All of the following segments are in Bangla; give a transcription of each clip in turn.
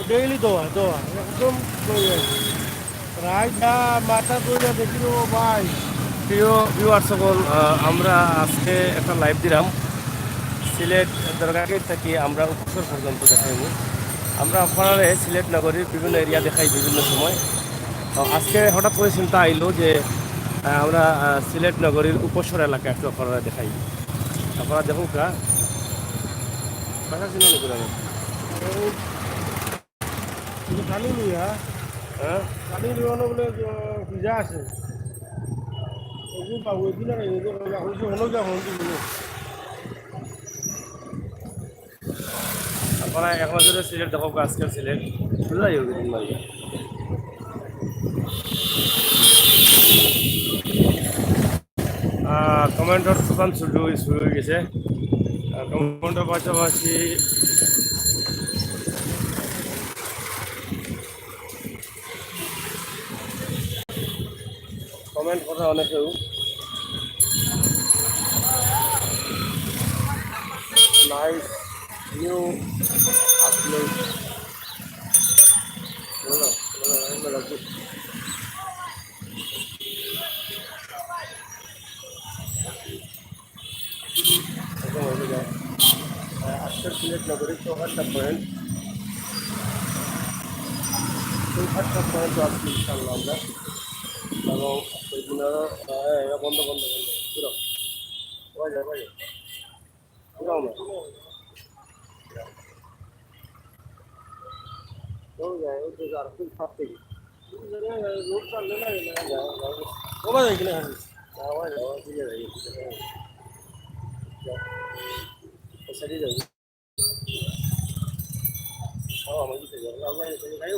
ডেইলি দোয়া দোয়া একদম রাইডা মাথা দইরা দেখিল ভাই। প্রিয় ভিউয়ার সকল, আমরা আজকে একটা লাইভ দিলাম সিলেট দরগাগেট থেকে আমরা উপসর পর্যন্ত দেখাইব। আমরা আপনারা সিলেট নগরীর বিভিন্ন এরিয়া দেখাই বিভিন্ন সময়। আজকে হঠাৎ করে চিন্তা আইলো যে আমরা সিলেট নগরীর উপসর এলাকা একটু আপনারা দেখাই। আপনারা দেখুক কথা চিনি কালি লুইয়া হ্যাঁ কালি লুয়ানো বলে পূজা আছে পাবো এদিন আপনারা এখন যদি সিলেট দেখো আজকের সিলেট বুঝা যাবে দিন মারিয়া কমেন্টর দোকান শুরু হয়ে গেছে। কমেন্টের পাশাপাশি কমেন্ট কথা অনেকেও নাইস নিউ আপলোড আজকের সিলেট নগরীর চৌহাট্টা পয়েন্ট আসছি ইনশাল্লাহ আমরা এবং সেগুলো বন্ধ বন্ধ বন্ধ পুরো যায় পুরাও না যায় ওই আর খুব সাপ থেকে রোড চাললে না কমা যায় কিনা যাওয়া যাওয়া দিয়ে যায় সেটি যাবে আমার দিতে যাবে আমার যাই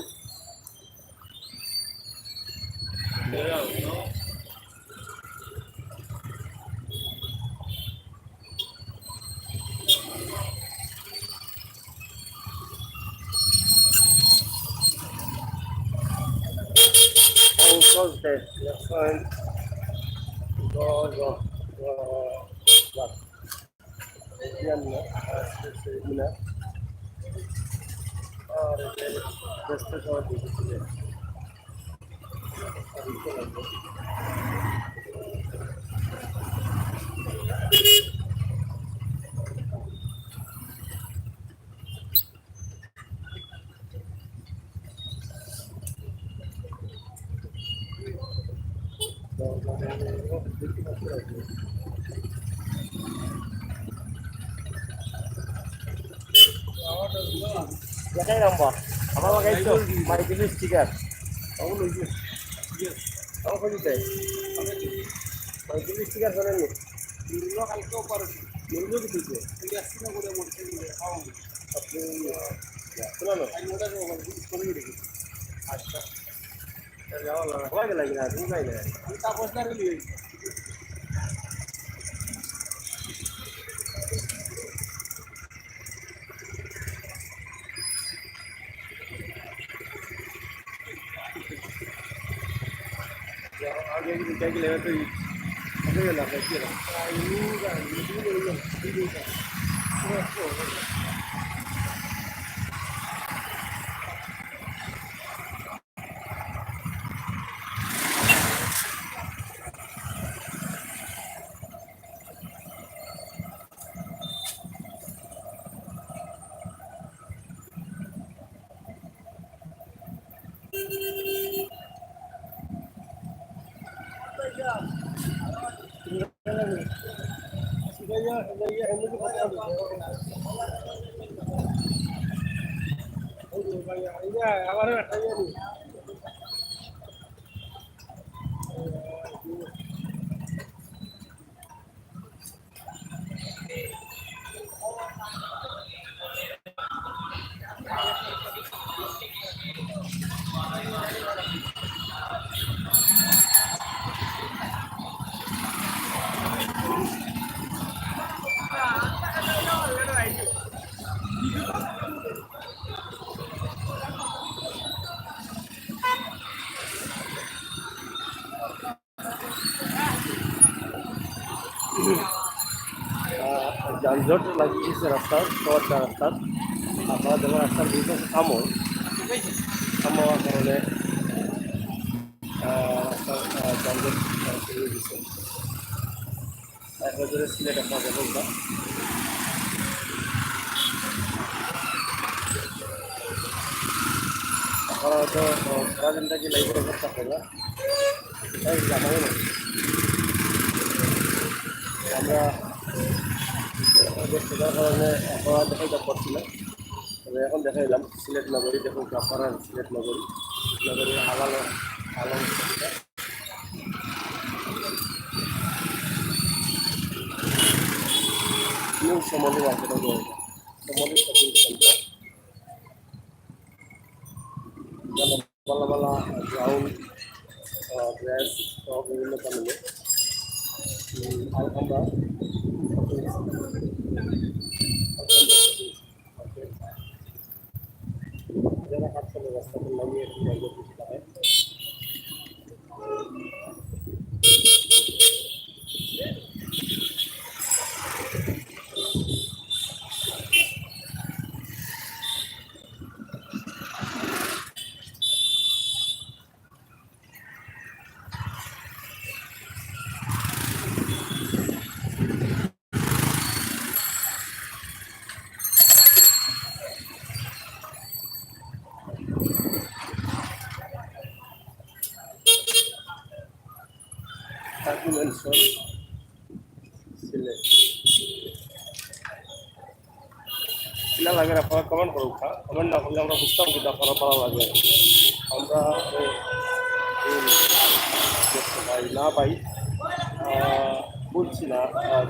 Thursday, let's find go. দেখাই নাম্বার আমার লাগাইছো মাইকেল স্টিকার আমার লইছে আমার কই দিতে মাইকেল স্টিকার জানেন নি নিলো কালকেও পারছি নিলো কি দিতে এই আসছে না করে মোটে দিলে খাও আপনি শুনো না আমি ওটা করে দিই আচ্ছা যাও লাগা হয়ে গেল না তুমি যাই না আমি তাপস না লিয়ে आगे क्या कि लेना तो ये ना क्या যানজট লাগছে রাস্তার শহরটা রাস্তার আপনারা যখন রাস্তার দুই পাশে থামো থামার কারণে রাস্তার যানজট শুরু হয়ে গেছে এক নজরে সিলেট আপনার দেখুনটা আপনারা হয়তো সারাদিনটা কি লাইভ করে করতে পারবেন না তাই জানাবো না আমরা দেখতে যাওয়ার কারণে এখন দেখাইতে পারছি না তবে এখন দেখাইলাম সিলেট নগরী দেখুন আপনারা সিলেট নগরী নগরীর আলাদা আলম নিউ সমলি মার্কেট সমলি শপিং সেন্টার বালা বালা গ্রাউন্ড ড্রেস সব বিভিন্ন কারণে আমরা যারা হাত চলে রাস্তাতে লাগিয়ে মেনশন সিলেট কিনা লাগে আপনারা কমেন্ট করুন কমেন্ট না করলে আমরা বুঝতাম কিন্তু আপনারা ভালো লাগে আমরা দেখতে পাই না পাই বলছি না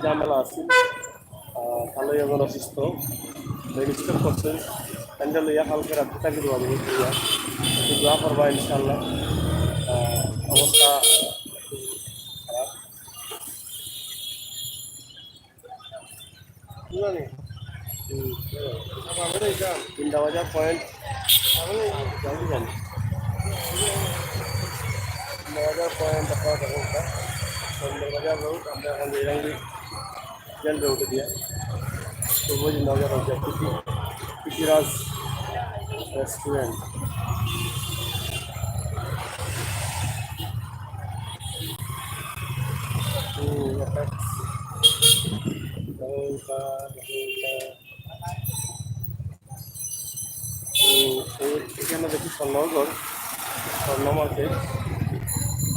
ঝামেলা আছে ভালোই এখন অসুস্থ রেজিস্টার করছেন প্যান্ডেল ইয়া কালকে রাত্রে থাকি দেওয়া যাবে কিন্তু দোয়া করবা ইনশাল্লাহ অবস্থা খারাপ 3টা বাজার পয়েন্ট 3টা বাজার পয়েন্ট আপনারা দেখুন সন্ধ্যা বাজার রোড আমরা এখন জয়রাঙ্গি জেল রোডে দিয়ে পূর্ব জিন্দাবাজার হচ্ছে পিকিরাজ রেস্টুরেন্ট এখানে দেখি স্বর্ণগর স্বর্ণ মার্কেট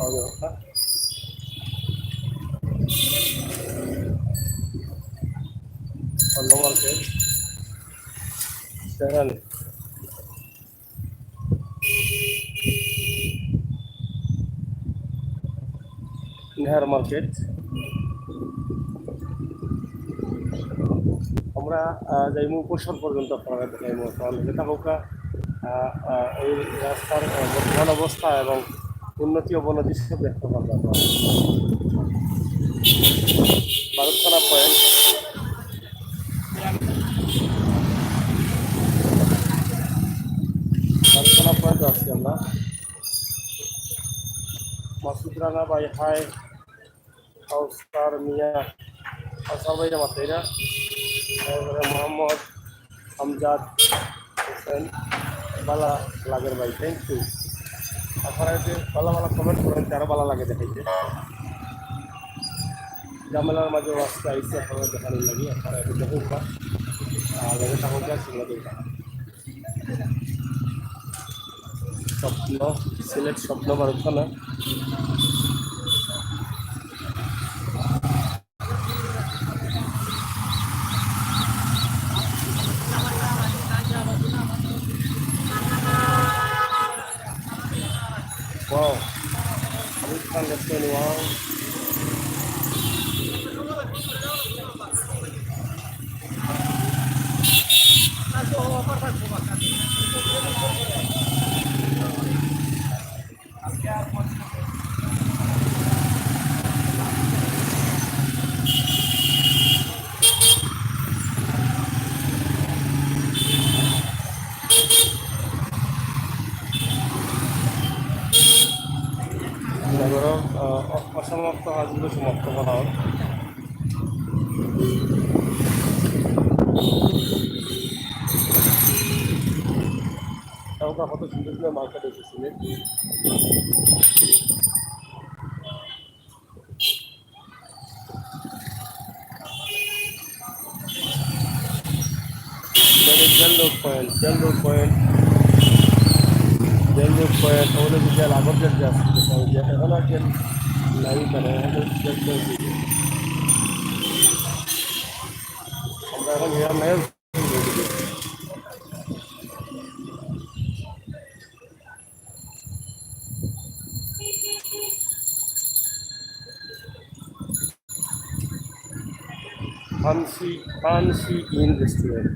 অবস্থা স্বর্ণ মার্কেট সেখানে নেহার মার্কেট আমরা যাইমু উপশহর পর্যন্ত আপনারা দেখাইমু তাহলে থাকুকা এই রাস্তার বর্তমান অবস্থা এবং উন্নতি অবনতি সব দেখতে পারবো ভারতখানা পয়েন্ট ভারতখানা পয়েন্ট আসছি আমরা মাসুদ রানা ভাই হাই কাউসার মিয়া কাউসার ভাই আমার তাই না তারপরে মোহাম্মদ আমজাদ হোসেন বালা লাগের ভাই থ্যাংক ইউ আপনারা যে ভালো ভালো কমেন্ট করেন আরও ভালো লাগে দেখাইতে ঝামেলার মাঝে আজকে আইসি আপনারা দেখানোর লাগে আপনারা একটু দেখুন লেগে থাকুক সেগুলো দেখুন স্বপ্ন সিলেট স্বপ্ন ভারতখানা wow bukan restoran wow অসমাপ্ত কাজগুলো সমাপ্ত করা হোক আমরা কত সুন্দর সুন্দর মার্কেট এসেছিলেন। Jail road point, jail road point, jail road point ওগুলো জেল আগর জেল যে আসছে এখন আর জেল নাই, মানে এখন জেল চলছে। আমরা এখন হিরাম নাই fancy in restaurant.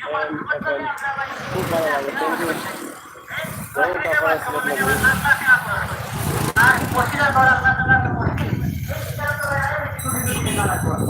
এখন খুব ভালো লাগে, থ্যাংক ইউ। বহুত আপনারা সিলেট লাগবে।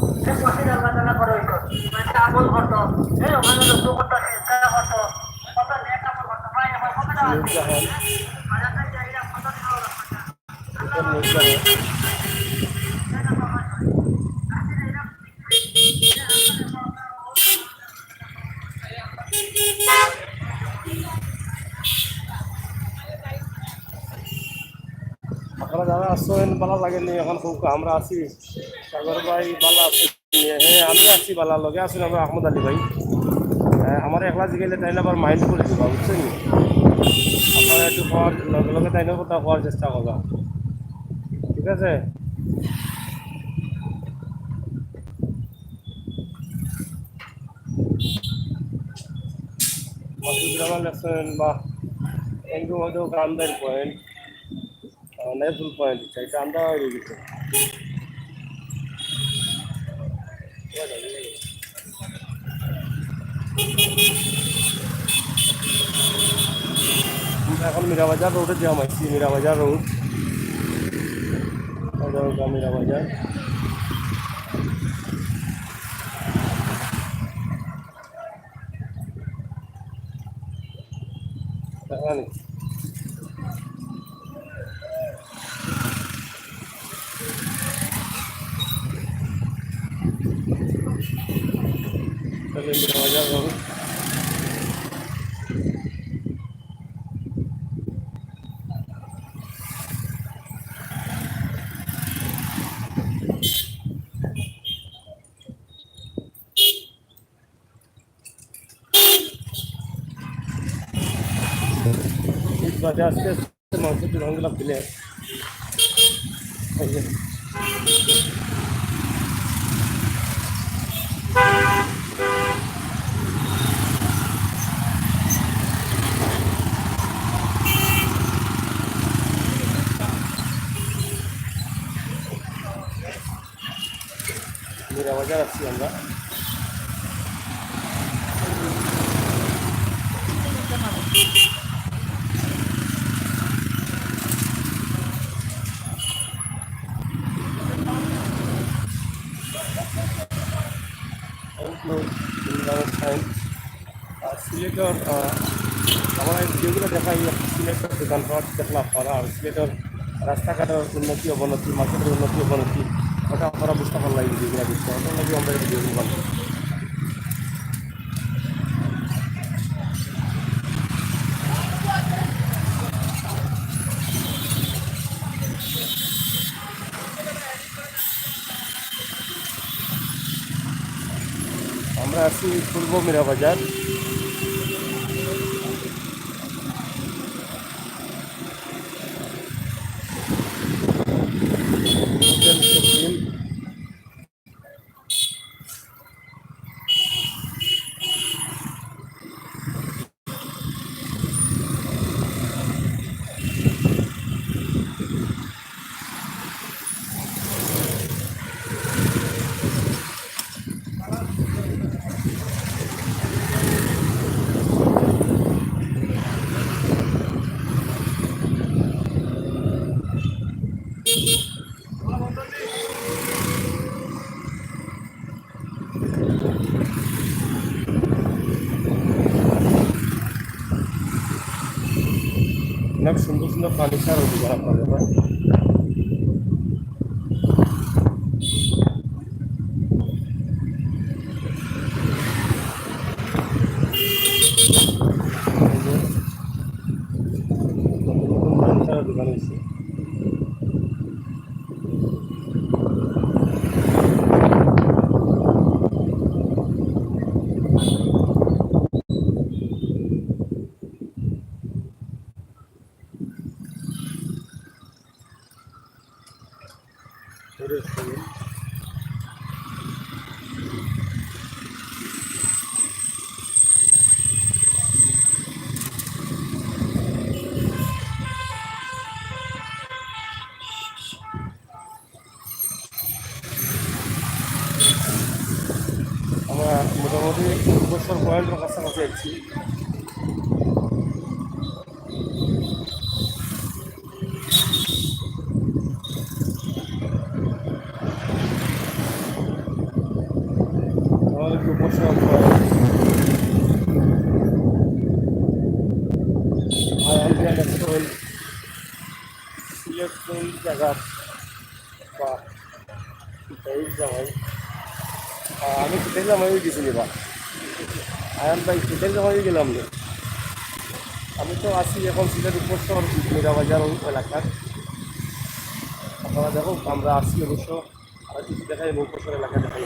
আপনারা যারা আসছেন ভালো লাগেনি, এখন খুব আমরা আছি। সাগর ভাই ভালো আছে? হ্যাঁ আমি আছি, ভালো লগে আছেন আমরা আহমদ আলী ভাই। আমার একলা জিগাইলে তাইলে আবার মাইন্ড করে দিবা, বুঝছেন? আপনারা একটু খাওয়ার লগে লগে তাইলে কথা খাওয়ার চেষ্টা করবা, ঠিক আছে? মাসুদুর লেখছেন বা এগুলো হয়তো কান্দার পয়েন্ট, নেজুল পয়েন্ট, এটা আন্দা হয়ে গেছে। এখন মীরাবাজার রোডে যাওয়া হয়েছি, মীরাবাজার রোড, মীরাবাজার। এখন মীরাবাজার রোড। বাজে আজকে মাংস দোকানগুলো খুলে মীরাবাজার আসছি আমরা। সিলেটের আমরা যেগুলো দেখাই, সিলেটের দোকানপাট দেখলাম আপনারা, আর সিলেটের রাস্তাঘাটের উন্নতি অবনতি, মার্কেটের উন্নতি অবনতি, ওটা আপনারা বুঝতে পারলাম যেগুলো দিচ্ছে, ওটার লাগে আমরা ভিডিও ভালো। আমরা আছি পূর্ব মীরাবাজার। সুন্দর সুন্দর ফার্নিচার দোকান আপনাদের ভাই। ফার্নিচারের দোকান হয়েছে। আমরা মোটামুটি বছর পয়েন্টের কাছাকাছি আছি। আমাদের উপশহর পয়েন্ট সিলেট কোন জায়গা বা এই জায়গায় আমি শীতের জামাই গেছিলি বা আয়ান ভাই শীতের জামাই গেলাম না। আমি তো আছি এখন সিলেট উপশহর মীরাবাজার এলাকার। আপনারা দেখো আমরা আসছি অবশ্য আর কিছু দেখাই উপশহর এলাকা দেখাই।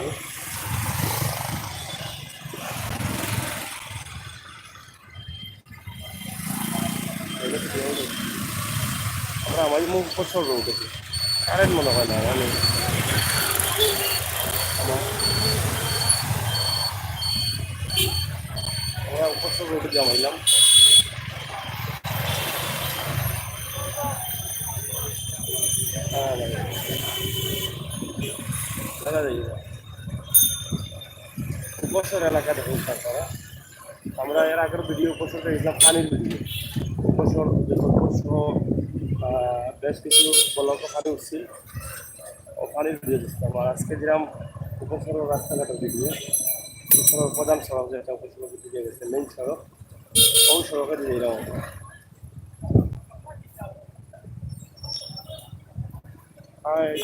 আমরা আমার মুখ উপশহর উঠেছি কারেন্ট মনে হয় না মানে আমরা উপশহর রোডে জমাইলাম। উপশহর এলাকা দেখুন তারপরে আমরা এর আগের ভিডিও উপশহর দেখলাম পানির ভিডিও। উপশহর বেশ কিছু বলক পানি উঠছিল ও পানির ভিডিও দিচ্ছিলাম। আর আজকে যেরকম উপশহর রাস্তাঘাটের ভিডিও উপশহর প্রধান সড়ক যেটা উপশহর দিকে গেছে মেইন সড়ক ওই সড়কে দিয়ে এরকম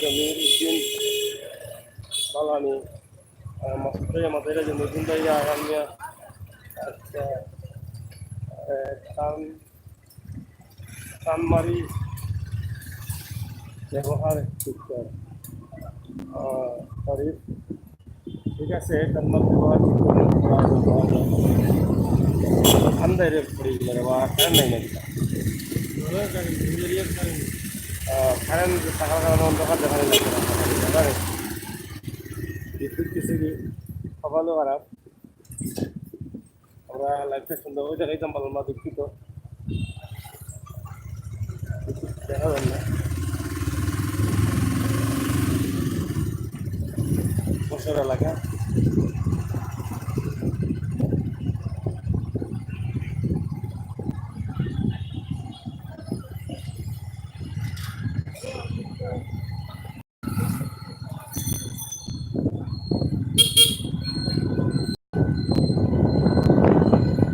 জমির উদ্দিন বালানি মাসুদাই আমাদের যে নতুন জায়গা আগামিয়া কানমারি ব্যবহার শরীফ ঠিক আছে কানমার ব্যবহার ঠান্ডায় রে পড়ি বা কারেন্ট নাই নাকি কারেন্ট থাকার কারণে অন্ধকার দেখা লাগছে না বিদ্যুৎ কিছু সকালও খারাপ। আমরা লাইফটা সুন্দর ওই দেখাইতাম পারলাম না দুঃখিত দেখা যান না বছর এলাকা।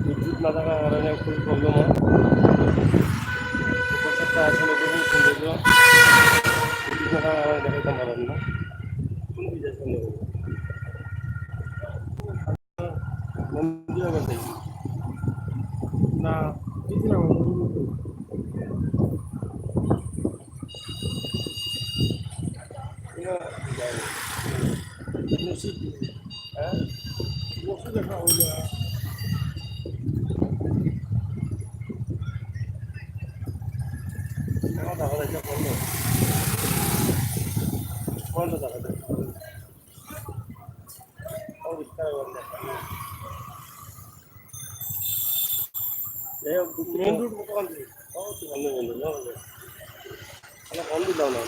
বিদ্যুৎ না থাকার কারণে খুবই প্রবলেম হয়। বছরটা আসলে খুবই সৌন্দর্য বিদ্যুৎ না থাকার কারণে দেখাইতাম পারলাম না কোন বিজয় সুন্দর মন্দির আবার দেখি না কিছু না হ্যাঁ দেখা হইলে দেখা যাচ্ছে বললো বললো দেখা যাচ্ছে মেন রুট কখন ফোন দিলাম না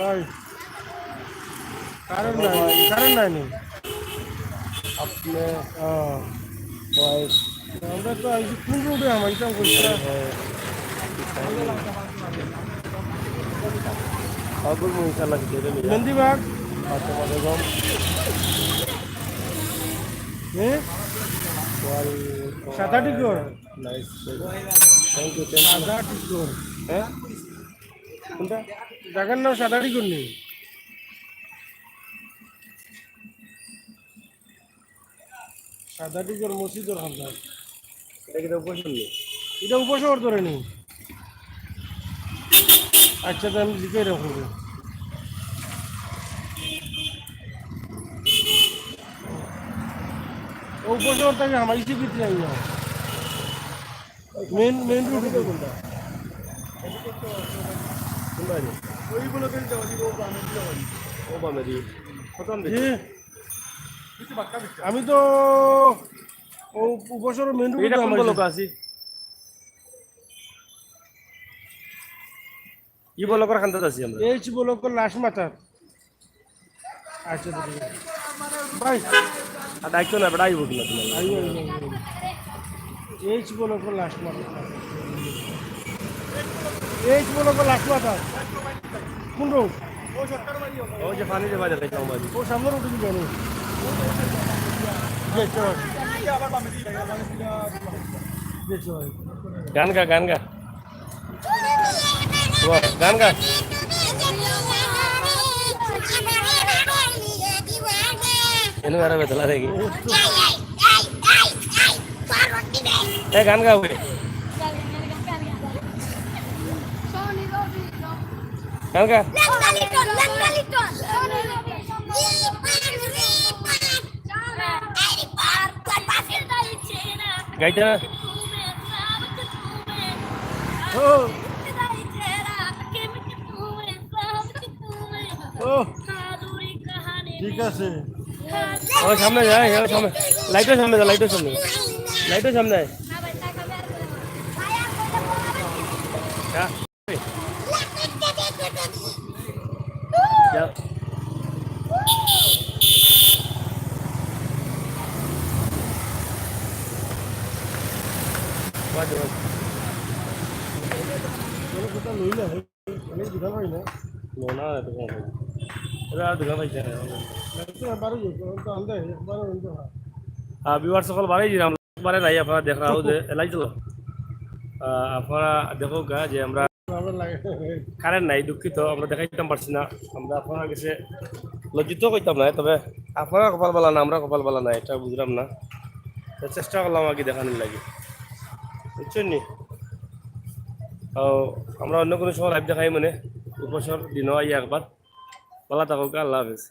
ভাই কারেন্ট নাই নি আপনি হ্যাঁ ভাই আমরা তো আইছি কোন রোডে আমাইতাম কইছিলাম আগুন ইনশাআল্লাহ কেটে নিয়ে মেহেন্দিবাগ আসসালামু আলাইকুম সাদা টিকর নাইস থ্যাংক ইউ সাদা টিকর হ্যাঁ কোনটা জায়গার নাম সাদা টিকর নেই সাদা টিকর মসজিদের হামদার এটা কি তো পছন্দ নেই এটা উপশহর ধরে নি আচ্ছা তো আমি লিখে রাখবো উপশহর থেকে আমার ইসে দিতে যাই না মেন রুট কোনটা কোনটা আছে ওইগুলো কিন্তু ও বামে দি প্রথম জি আমি তো ও উপশহর মেন রুট এটা কোন লোক আছে ই বলো করে খান্দাত আছি আমরা এইচ বলো লাশ মাথা আচ্ছা ঠিক আছে ভাই আর দায়িত্ব না বেড়া আইব কিনা তুমি আইও এইচ বলো লাশ মাথা এইচ বলো লাশ মাথা কোন রোড ও যে পানি যে বাজার খাইতাম বাজি ও সামনে উঠে দিবেন গান গা গান গা এনে আর বেতলা দেখি এ গান গা হুয়ে গান গা গাইতে না ও ও ঠিক আছে ও সামনে যায় সামনে লাইটের সামনে যা লাইটের সামনে যা বাজে কোথা লইলে অনেক দোকান হয় না নোনা তো কোন এরা দুগা পাইছে বারো তো আনতে বারো বিবার সকল বাড়াই দিলাম বারে নাই আপনারা দেখ রাও যে এলাই চলো আপনারা দেখো গা যে আমরা কারেন্ট নাই দুঃখিত আমরা দেখাইতাম পারছি না আমরা আপনার কাছে লজ্জিত করতাম না তবে আপনারা কপাল বালা না আমরা কপাল বালা না এটা বুঝলাম না চেষ্টা করলাম আগে দেখানোর লাগে বুঝছেন নি আমরা অন্য কোনো সময় লাইভ দেখাই মানে উপসর দিনও আই একবার বলা থাকুক আল্লাহ হাফেজ